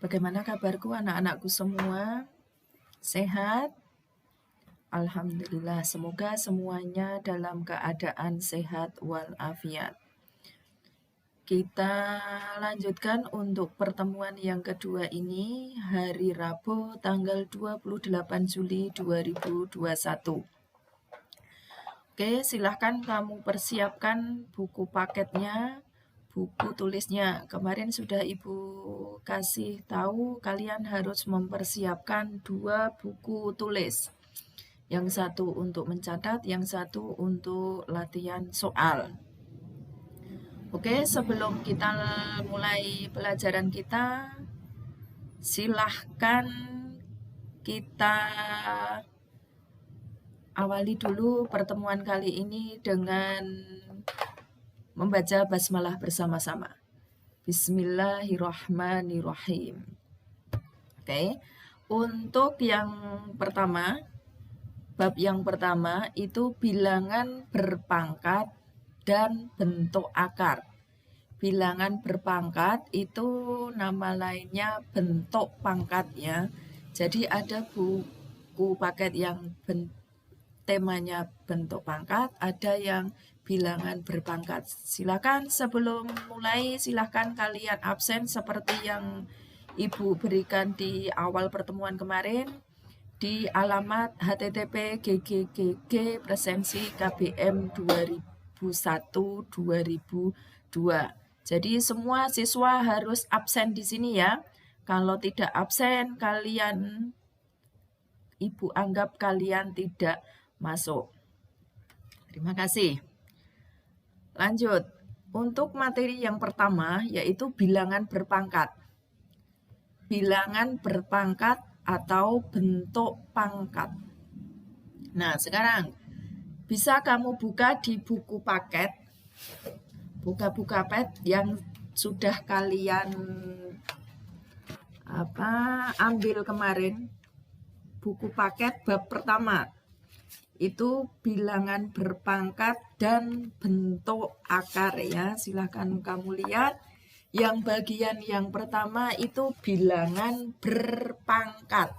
Bagaimana kabarku anak-anakku semua? Sehat? Alhamdulillah, semoga semuanya dalam keadaan sehat walafiat. Kita lanjutkan untuk pertemuan yang kedua ini hari Rabu tanggal 28 Juli 2021. Oke, silahkan kamu persiapkan buku paketnya, buku tulisnya. Kemarin sudah Ibu kasih tahu kalian harus mempersiapkan 2 buku tulis. Yang satu untuk mencatat, yang satu untuk latihan soal. Oke, sebelum kita mulai pelajaran kita, silahkan kita awali dulu pertemuan kali ini dengan membaca basmalah bersama-sama. Bismillahirrahmanirrahim. Oke, untuk yang pertama, bab yang pertama itu bilangan berpangkat dan bentuk akar. Bilangan berpangkat itu nama lainnya bentuk pangkat ya. Jadi ada buku paket yang temanya bentuk pangkat, ada yang bilangan berpangkat. Silakan sebelum mulai, silakan kalian absen seperti yang Ibu berikan di awal pertemuan kemarin di alamat http://ggg presensi KBM 2001-2002. Jadi semua siswa harus absen di sini ya. Kalau tidak absen, Ibu anggap kalian tidak masuk. Terima kasih. Lanjut. Untuk materi yang pertama yaitu bilangan berpangkat. Bilangan berpangkat atau bentuk pangkat. Nah, sekarang bisa kamu buka di buku paket. Buku paket yang sudah kalian ambil kemarin. Buku paket bab pertama. Itu bilangan berpangkat dan bentuk akar ya. Silahkan kamu lihat. Yang bagian yang pertama itu bilangan berpangkat.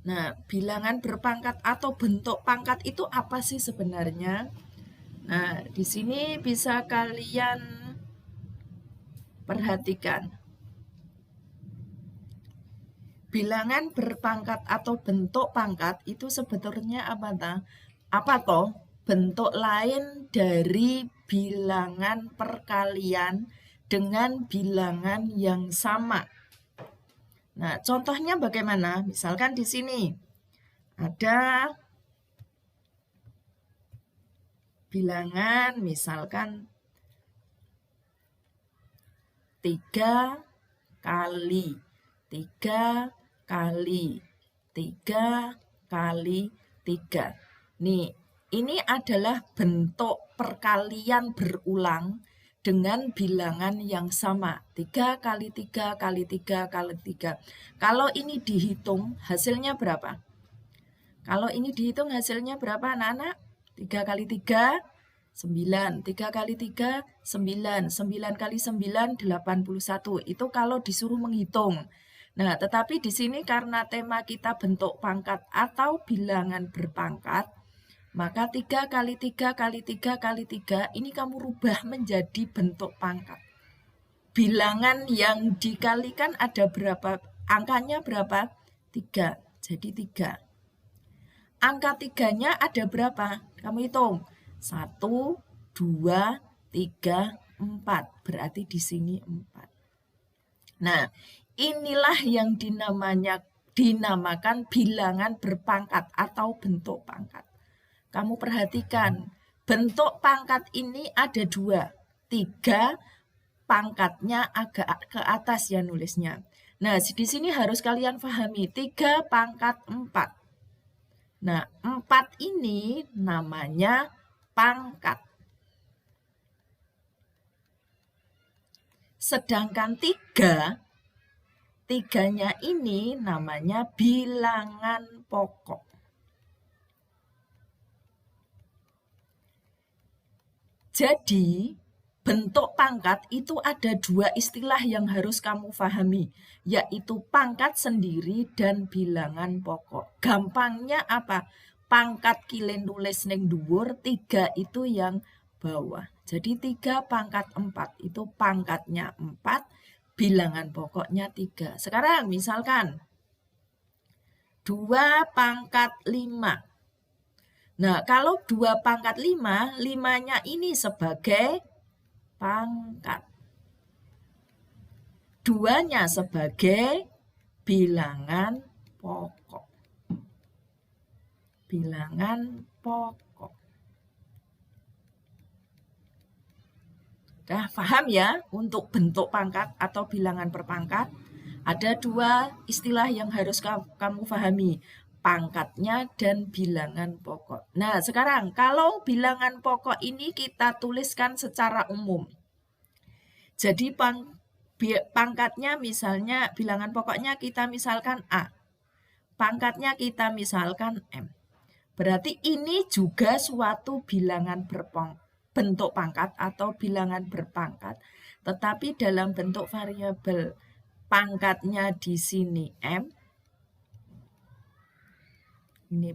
Nah, bilangan berpangkat atau bentuk pangkat itu apa sih sebenarnya? Nah, di sini bisa kalian perhatikan. Bilangan berpangkat atau bentuk pangkat itu sebetulnya apa toh? Bentuk lain dari bilangan perkalian dengan bilangan yang sama. Nah, contohnya bagaimana? Misalkan di sini ada bilangan misalkan 3 kali 3 kali 3 kali 3. Nih, ini adalah bentuk perkalian berulang dengan bilangan yang sama. 3 kali 3 kali 3 kali 3. Kalau ini dihitung, hasilnya berapa? Kalau ini dihitung hasilnya berapa anak-anak? 3 kali 3, 9. 3 kali 3, 9. 9 kali 9, 81. Itu kalau disuruh menghitung. Nah, tetapi di sini karena tema kita bentuk pangkat atau bilangan berpangkat, maka 3 kali 3 kali 3 kali 3 ini kamu rubah menjadi bentuk pangkat. Bilangan yang dikalikan ada berapa? Angkanya berapa? 3. Jadi 3. Angka 3-nya ada berapa? Kamu hitung. 1, 2, 3, 4. Berarti di sini 4. Nah, inilah yang dinamakan bilangan berpangkat atau bentuk pangkat. Kamu perhatikan, bentuk pangkat ini ada 2. 3, pangkatnya agak ke atas ya nulisnya. Nah, di sini harus kalian pahami, 3 pangkat 4. Nah, 4 ini namanya pangkat. Sedangkan 3-nya ini namanya bilangan pokok. Jadi, bentuk pangkat itu ada dua istilah yang harus kamu pahami, yaitu pangkat sendiri dan bilangan pokok. Gampangnya apa? Pangkat kile nulis ning dhuwur, 3 itu yang bawah. Jadi 3 pangkat 4 itu pangkatnya 4, bilangan pokoknya 3. Sekarang misalkan 2 pangkat 5. Nah, kalau 2 pangkat 5, 5-nya ini sebagai pangkat. 2-nya sebagai bilangan pokok. Bilangan pokok. Nah, paham ya untuk bentuk pangkat atau bilangan perpangkat? Ada dua istilah yang harus kamu pahami. Pangkatnya dan bilangan pokok. Nah, sekarang kalau bilangan pokok ini kita tuliskan secara umum. Jadi pangkatnya misalnya bilangan pokoknya kita misalkan A. Pangkatnya kita misalkan M. Berarti ini juga suatu bilangan bentuk pangkat atau bilangan berpangkat. Tetapi dalam bentuk variabel pangkatnya di sini M. Ini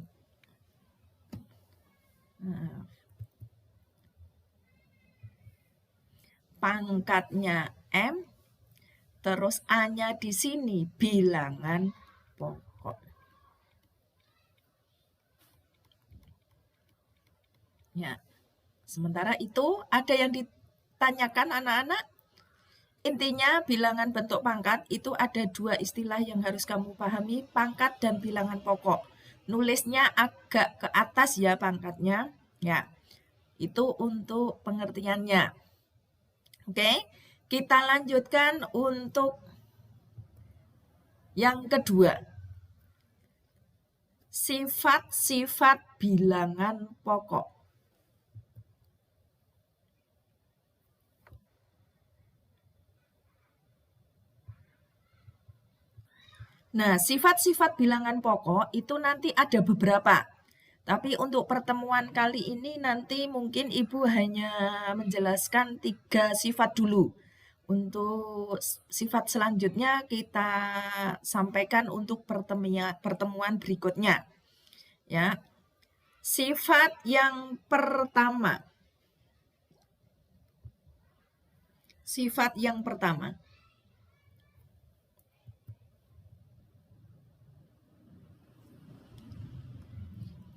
pangkatnya M, terus A-nya di sini bilangan pokok. Ya. Sementara itu ada yang ditanyakan anak-anak? Intinya bilangan bentuk pangkat itu ada dua istilah yang harus kamu pahami, pangkat dan bilangan pokok. Nulisnya agak ke atas ya pangkatnya. Ya. Itu untuk pengertiannya. Oke, kita lanjutkan untuk yang kedua. Sifat-sifat bilangan pokok. Nah, sifat-sifat bilangan pokok itu nanti ada beberapa. Tapi untuk pertemuan kali ini nanti mungkin Ibu hanya menjelaskan 3 sifat dulu. Untuk sifat selanjutnya kita sampaikan untuk pertemuan berikutnya. Ya. Sifat yang pertama. Sifat yang pertama.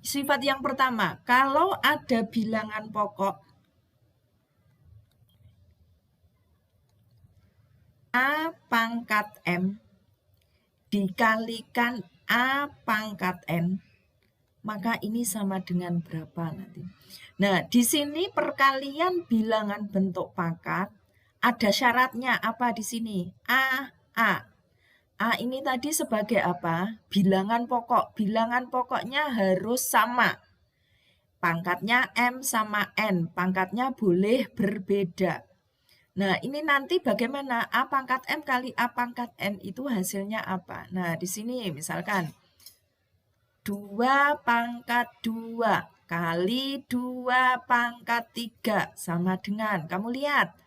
Sifat yang pertama, kalau ada bilangan pokok A pangkat M dikalikan A pangkat N, maka ini sama dengan berapa nanti? Nah, di sini perkalian bilangan bentuk pangkat, ada syaratnya apa di sini? A. A ini tadi sebagai apa? Bilangan pokok. Bilangan pokoknya harus sama. Pangkatnya M sama N. Pangkatnya boleh berbeda. Nah, ini nanti bagaimana? A pangkat M kali A pangkat N itu hasilnya apa? Nah, di sini misalkan 2 pangkat 2 kali 2 pangkat 3 sama dengan, kamu lihat,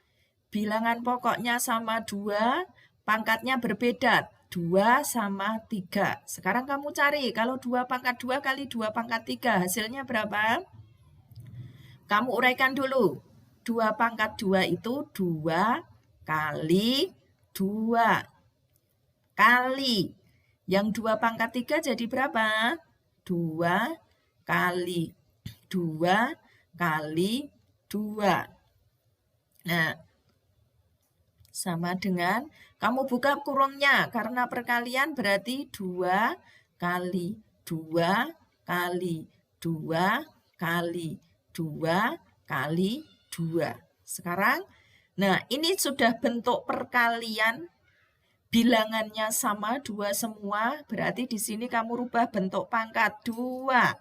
bilangan pokoknya sama 2, pangkatnya berbeda. 2 sama 3. Sekarang kamu cari, kalau 2 pangkat 2 kali 2 pangkat 3, hasilnya berapa? Kamu uraikan dulu. 2 pangkat 2 itu 2 kali 2. Kali. Yang 2 pangkat 3 jadi berapa? 2 kali 2 kali 2. Nah, sama dengan kamu buka kurungnya karena perkalian berarti 2 kali 2 kali 2 kali 2 kali 2. Sekarang, nah ini sudah bentuk perkalian, bilangannya sama 2 semua, berarti di sini kamu rubah bentuk pangkat 2.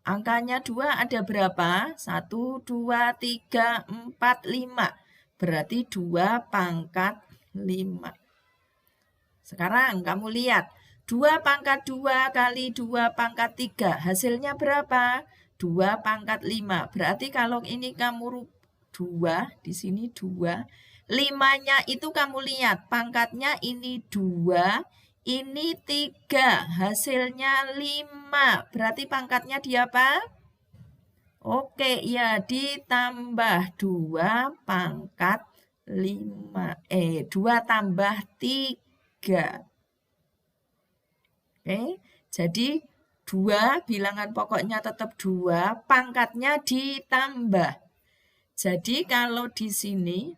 Angkanya 2 ada berapa? 1, 2, 3, 4, 5. Berarti 2 pangkat 5. Sekarang kamu lihat, 2 pangkat 2 kali 2 pangkat 3. Hasilnya berapa? 2 pangkat 5. Berarti kalau ini kamu 2 2, di sini 2. 5-nya itu kamu lihat, pangkatnya ini 2, ini 3, hasilnya 5. Berarti pangkatnya di apa? Oke, ya ditambah 2 pangkat 5. 2 tambah 3. Oke, jadi 2 bilangan pokoknya tetap 2, pangkatnya ditambah. Jadi kalau di sini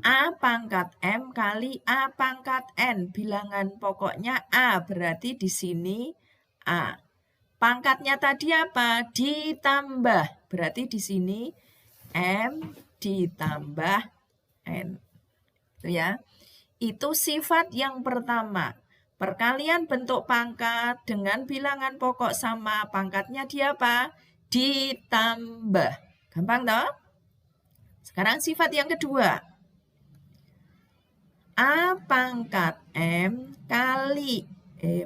A pangkat M kali A pangkat N, bilangan pokoknya A, berarti di sini A. Pangkatnya tadi apa? Ditambah, berarti di sini M ditambah N. Itu ya. Itu sifat yang pertama. Perkalian bentuk pangkat dengan bilangan pokok sama, pangkatnya di apa? Ditambah. Gampang toh? Sekarang sifat yang kedua. A pangkat M kali,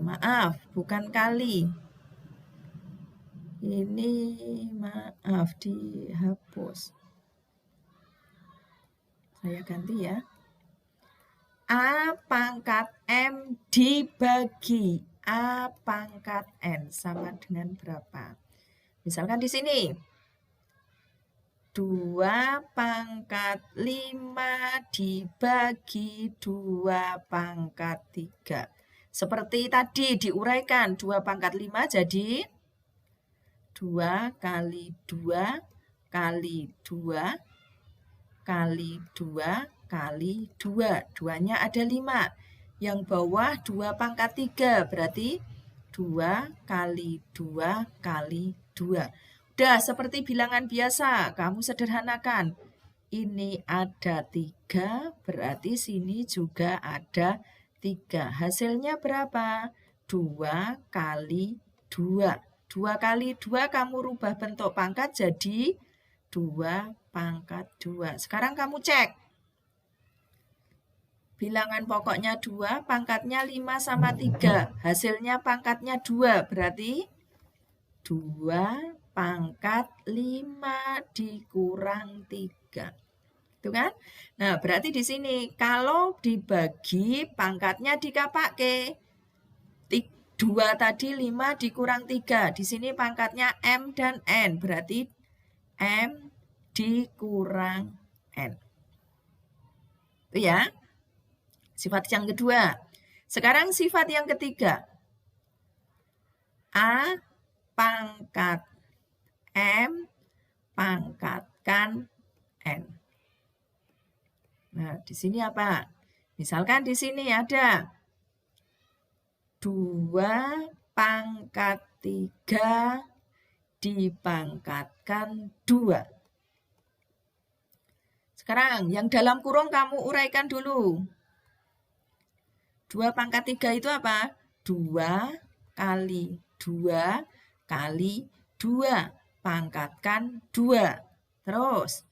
maaf, bukan kali. Ini maaf, dihapus. Saya ganti ya. A pangkat M dibagi A pangkat N sama dengan berapa? Misalkan di sini 2 pangkat 5 dibagi 2 pangkat 3. Seperti tadi diuraikan, 2 pangkat 5 jadi 2 kali 2 kali 2 kali 2 kali 2. 2-nya ada 5. Yang bawah 2 pangkat 3. Berarti 2 kali 2 kali 2. Udah seperti bilangan biasa. Kamu sederhanakan. Ini ada 3. Berarti sini juga ada 3. Hasilnya berapa? 2 kali 2. 2 kali 2 kamu rubah bentuk pangkat jadi 2 pangkat 2. Sekarang kamu cek. Bilangan pokoknya 2, pangkatnya 5 sama 3. Hasilnya pangkatnya 2, berarti 2 pangkat 5 dikurang 3. Itu kan? Nah, berarti di sini kalau dibagi pangkatnya dikapake. 2 tadi 5 dikurang 3. Di sini pangkatnya M dan N, berarti M dikurang N. Itu ya. Sifat yang kedua. Sekarang sifat yang ketiga. A pangkat M pangkatkan N. Nah, di sini apa? Misalkan di sini ada 2 pangkat 3 dipangkatkan 2. Sekarang yang dalam kurung kamu uraikan dulu. 2 pangkat 3 itu apa? 2 kali 2 kali 2. Pangkatkan 2. Terus,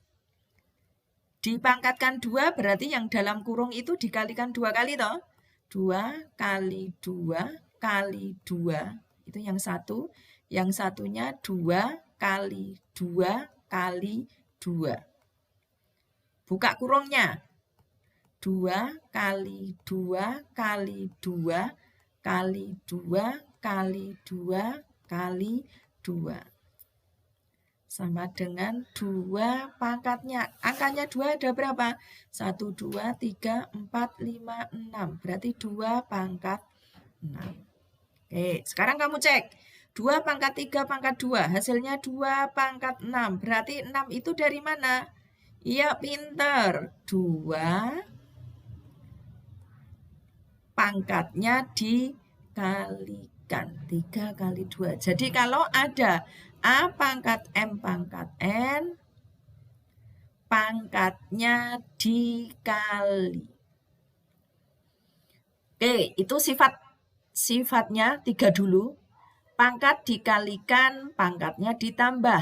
dipangkatkan 2 berarti yang dalam kurung itu dikalikan 2 kali toh. 2 kali 2 kali 2. Itu yang satu. Yang satunya 2 kali 2 kali 2. Buka kurungnya. 2 kali 2 kali 2 kali 2 kali 2 kali 2. Sama dengan 2 pangkatnya. Angkanya 2 ada berapa? 1, 2, 3, 4, 5, 6. Berarti 2 pangkat 6. Oke, sekarang kamu cek. 2 pangkat 3 pangkat 2. Hasilnya 2 pangkat 6. Berarti 6 itu dari mana? Iya, pinter. 2 pangkatnya dikalikan. 3 kali 2. Jadi kalau ada A pangkat M pangkat N, pangkatnya dikali. Oke, itu sifatnya 3 dulu. Pangkat dikalikan, pangkatnya ditambah.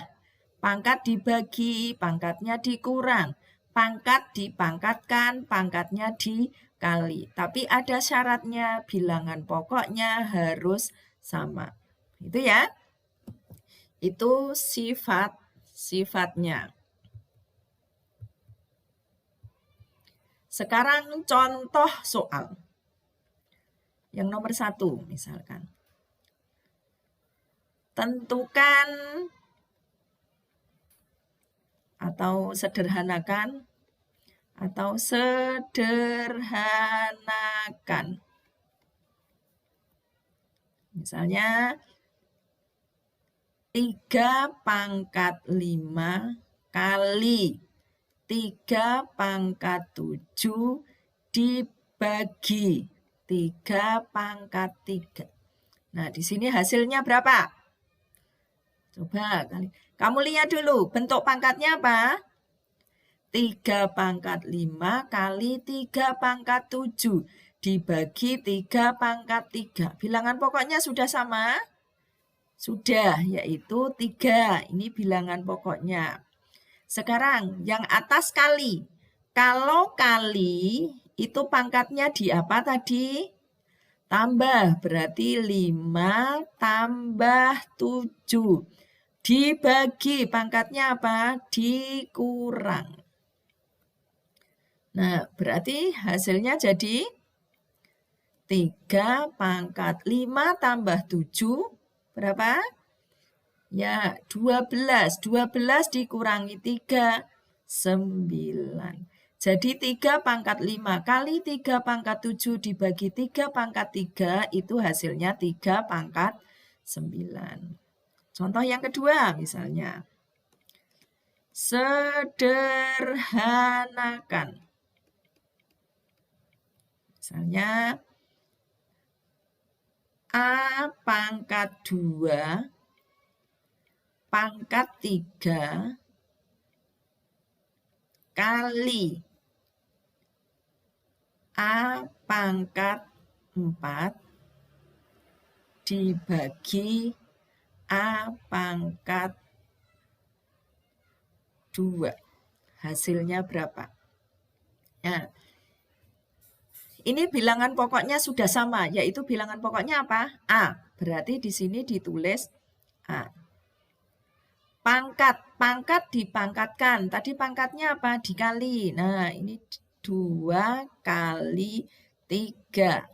Pangkat dibagi, pangkatnya dikurang. Pangkat dipangkatkan, pangkatnya dikali. Tapi ada syaratnya, bilangan pokoknya harus sama. Itu ya. Itu sifatnya. Sekarang contoh soal. Yang nomor 1 misalkan. Tentukan atau sederhanakan Misalnya 3/5 kali 3/7 dibagi 3/3. Nah, di sini hasilnya berapa? Coba kamu lihat dulu, bentuk pangkatnya apa? 3/5 kali 3/7 dibagi 3/3. Bilangan pokoknya sudah sama? Sudah, yaitu 3. Ini bilangan pokoknya. Sekarang yang atas kali. Kalau kali itu pangkatnya di apa tadi? Tambah, berarti 5 tambah 7. Dibagi, pangkatnya apa? Dikurang. Nah, berarti hasilnya jadi 3/5 tambah 7, berapa? Ya, 12. 12 dikurangi 3, 9. Jadi 3/5 kali 3/7 dibagi 3/3 itu hasilnya 3/9. Contoh yang kedua misalnya. Sederhanakan. Misalnya A/2 pangkat 3 kali A/4 dibagi A/2. Hasilnya berapa? Nah, ini bilangan pokoknya sudah sama, yaitu bilangan pokoknya apa? A. Berarti di sini ditulis A. Pangkat dipangkatkan. Tadi pangkatnya apa? Dikali. Nah, ini 2 kali 3.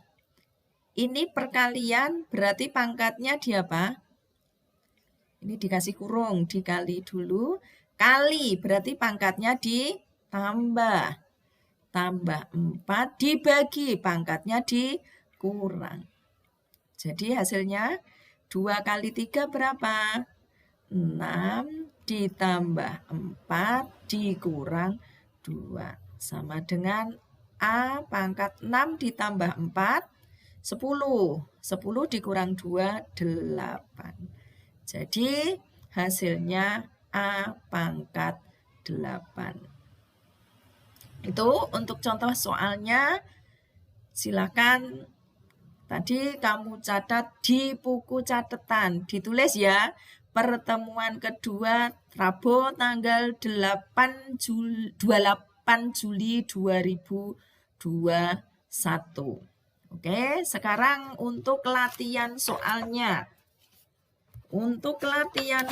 Ini perkalian berarti pangkatnya di apa? Ini dikasih kurung, dikali dulu. Kali berarti pangkatnya ditambah. Tambah 4 dibagi, pangkatnya dikurang. Jadi hasilnya 2 kali 3 berapa? 6 ditambah 4 dikurang 2. Sama dengan A pangkat 6 ditambah 4, 10. 10 dikurang 2, 8. Jadi hasilnya A/8. Itu untuk contoh soalnya. Silakan tadi kamu catat di buku catatan. Ditulis ya. Pertemuan kedua Rabu tanggal 28 Juli 2021. Oke, sekarang untuk latihan soalnya. Untuk latihan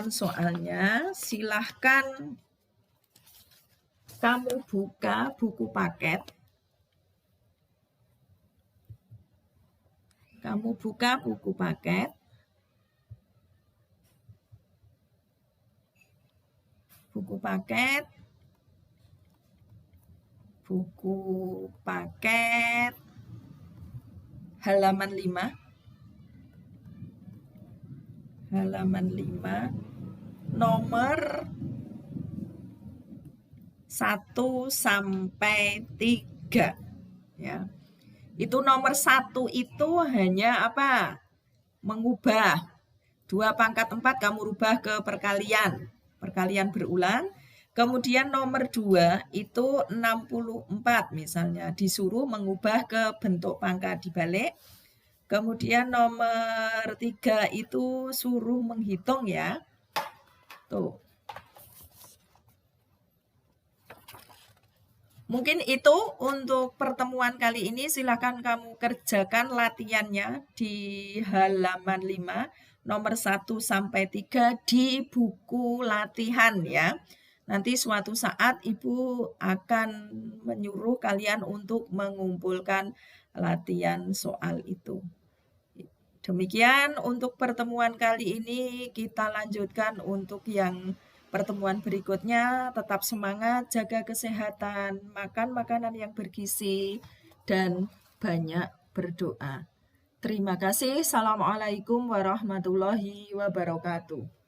soalnya, silahkan kamu buka buku paket. Buku paket halaman 5. Nomor 1 sampai 3 ya. Itu nomor 1 itu hanya apa? Mengubah 2/4 kamu rubah ke perkalian berulang. Kemudian nomor 2 itu 64 misalnya, disuruh mengubah ke bentuk pangkat dibalik. Kemudian nomor 3 itu suruh menghitung ya. Tuh. Mungkin itu untuk pertemuan kali ini. Silakan kamu kerjakan latihannya di halaman 5. nomor 1 sampai 3 di buku latihan ya. Nanti suatu saat Ibu akan menyuruh kalian untuk mengumpulkan latihan soal itu. Demikian untuk pertemuan kali ini, kita lanjutkan untuk yang pertemuan berikutnya. Tetap semangat, jaga kesehatan, makan makanan yang bergizi, dan banyak berdoa. Terima kasih. Assalamualaikum warahmatullahi wabarakatuh.